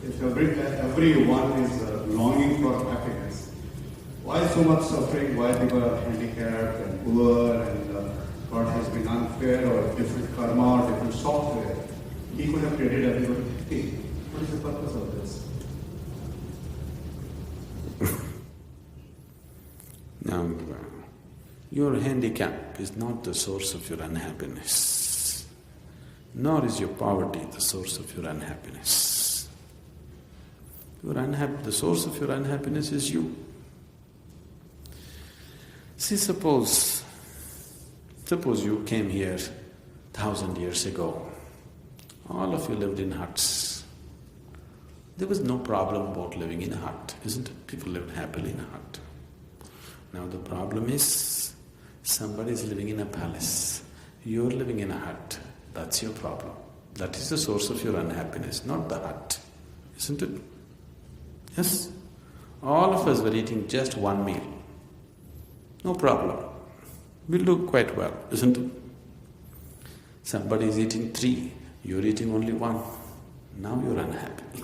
If everyone is longing for happiness, why so much suffering? Why people are handicapped and poor and God has been unfair or different karma or different software? He could have created everybody happy. What is the purpose of this? Now, your handicap is not the source of your unhappiness, nor is your poverty the source of your unhappiness. The source of your unhappiness is you. See, suppose you came here 1,000 years ago. All of you lived in huts. There was no problem about living in a hut, isn't it? People lived happily in a hut. Now the problem is, somebody is living in a palace. You're living in a hut. That's your problem. That is the source of your unhappiness, not the hut, isn't it? Yes? All of us were eating just one meal. No problem. We'll do quite well, isn't it? Somebody is eating 3, you're eating only 1. Now you're unhappy.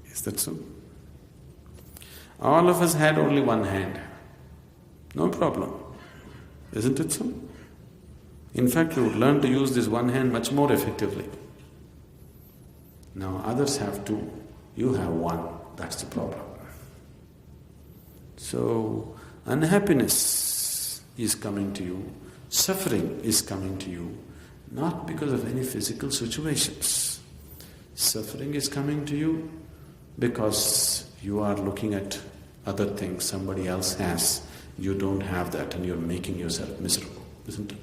Is that so? All of us had only 1 hand. No problem. Isn't it so? In fact, we would learn to use this 1 hand much more effectively. Now others have 2, you have 1. That's the problem. So, unhappiness is coming to you, suffering is coming to you, not because of any physical situations. Suffering is coming to you because you are looking at other things somebody else has. You don't have that and you're making yourself miserable, isn't it?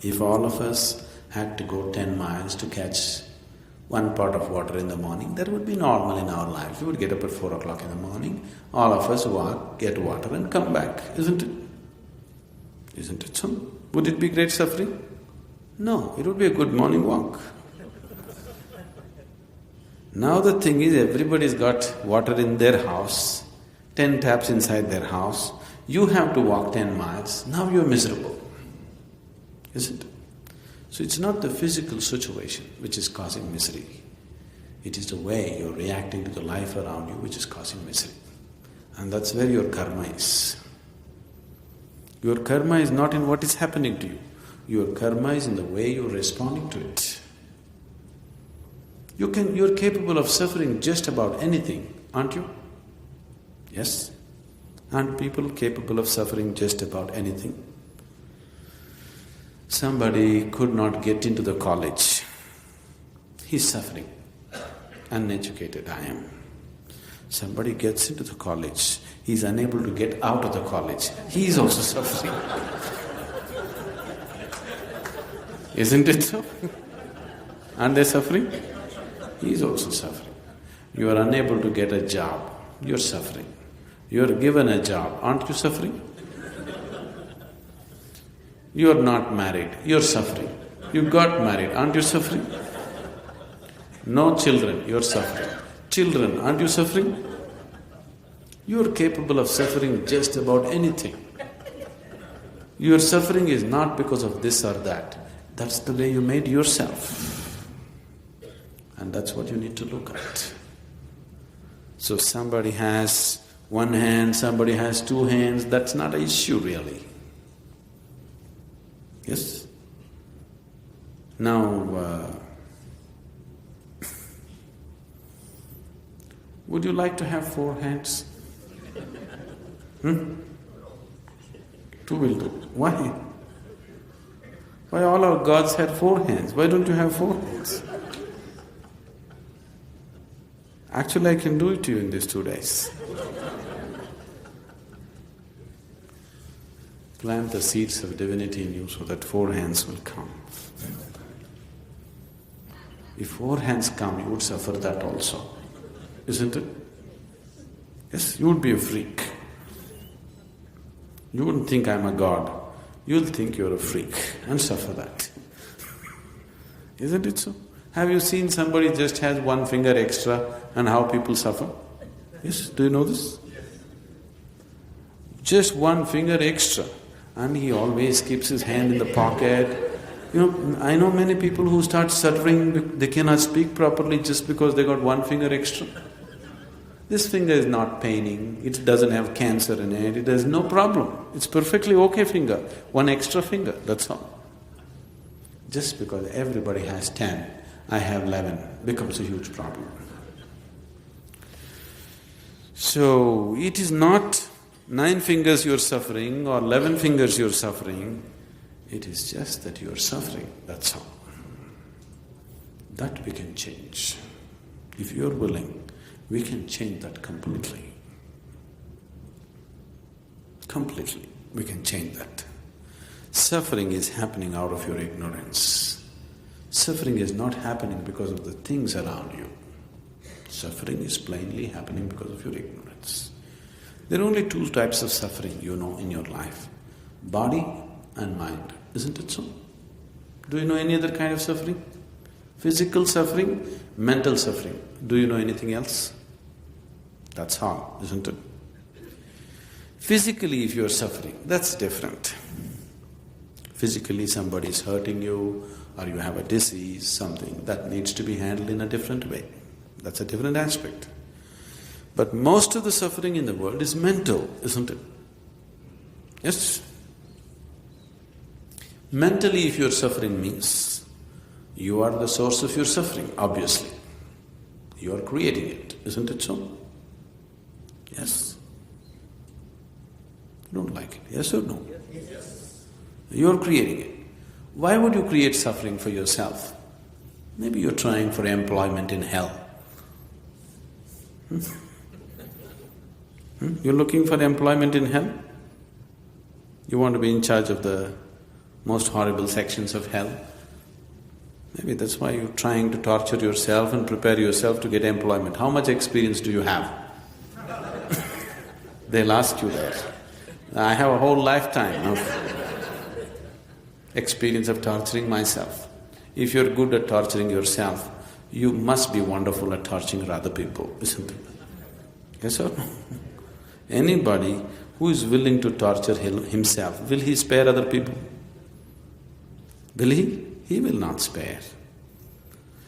If all of us had to go 10 miles to catch 1 pot of water in the morning, that would be normal in our life. We would get up at 4 o'clock in the morning, all of us walk, get water and come back, isn't it? Isn't it so? Would it be great suffering? No, it would be a good morning walk. Now the thing is, everybody's got water in their house, 10 taps inside their house, you have to walk 10 miles, now you're miserable, isn't it? So it's not the physical situation which is causing misery, it is the way you're reacting to the life around you which is causing misery. And that's where your karma is. Your karma is not in what is happening to you, your karma is in the way you're responding to it. You're capable of suffering just about anything, aren't you? Yes? Aren't people capable of suffering just about anything? Somebody could not get into the college. He's suffering. Uneducated I am. Somebody gets into the college. He's unable to get out of the college. He is also suffering. Isn't it so? Aren't they suffering? He is also suffering. You are unable to get a job. You're suffering. You are given a job. Aren't you suffering? You are not married, you're suffering. You got married, aren't you suffering? No children, you're suffering. Children, aren't you suffering? You're capable of suffering just about anything. Your suffering is not because of this or that. That's the way you made yourself. And that's what you need to look at. So somebody has 1 hand, somebody has 2 hands, that's not an issue really. Yes? Now, would you like to have 4 hands? 2 will do. Why? Why all our gods had 4 hands? Why don't you have 4 hands? Actually, I can do it to you in these 2 days. Plant the seeds of divinity in you so that 4 hands will come. If 4 hands come, you would suffer that also, isn't it? Yes, you would be a freak. You wouldn't think I'm a god, you'll think you're a freak and suffer that. Isn't it so? Have you seen somebody just has 1 finger extra and how people suffer? Yes, do you know this? Just 1 finger extra and he always keeps his hand in the pocket I know many people who start stuttering, they cannot speak properly just because they got one finger extra. This finger is not paining, it doesn't have cancer in it, it has no problem. It's perfectly okay finger, one extra finger, that's all. Just because everybody has 10, I have 11, becomes a huge problem. So, it is not 9 fingers you're suffering or 11 fingers you're suffering, it is just that you're suffering, that's all. That we can change. If you're willing, we can change that completely. Completely, we can change that. Suffering is happening out of your ignorance. Suffering is not happening because of the things around you. Suffering is plainly happening because of your ignorance. There are only 2 types of suffering in your life, body and mind, isn't it so? Do you know any other kind of suffering? Physical suffering, mental suffering. Do you know anything else? That's all, isn't it? Physically, if you're suffering, that's different. Physically, somebody is hurting you, or you have a disease, something that needs to be handled in a different way. That's a different aspect. But most of the suffering in the world is mental, isn't it? Yes? Mentally, if you're suffering means you are the source of your suffering, obviously. You are creating it, isn't it so? Yes? You don't like it, yes or no? Yes. You're creating it. Why would you create suffering for yourself? Maybe you're trying for employment in hell. You're looking for employment in hell? You want to be in charge of the most horrible sections of hell? Maybe that's why you're trying to torture yourself and prepare yourself to get employment. How much experience do you have? They'll ask you that. I have a whole lifetime of experience of torturing myself. If you're good at torturing yourself, you must be wonderful at torturing other people, isn't it? Yes or no? Anybody who is willing to torture himself, will he spare other people? Will he? He will not spare.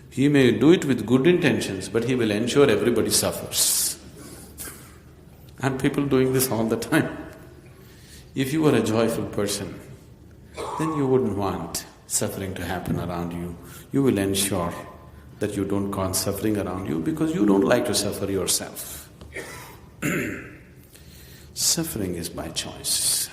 He may do it with good intentions, but he will ensure everybody suffers. And people doing this all the time. If you were a joyful person, then you wouldn't want suffering to happen around you. You will ensure that you don't cause suffering around you because you don't like to suffer yourself. Suffering is by choice.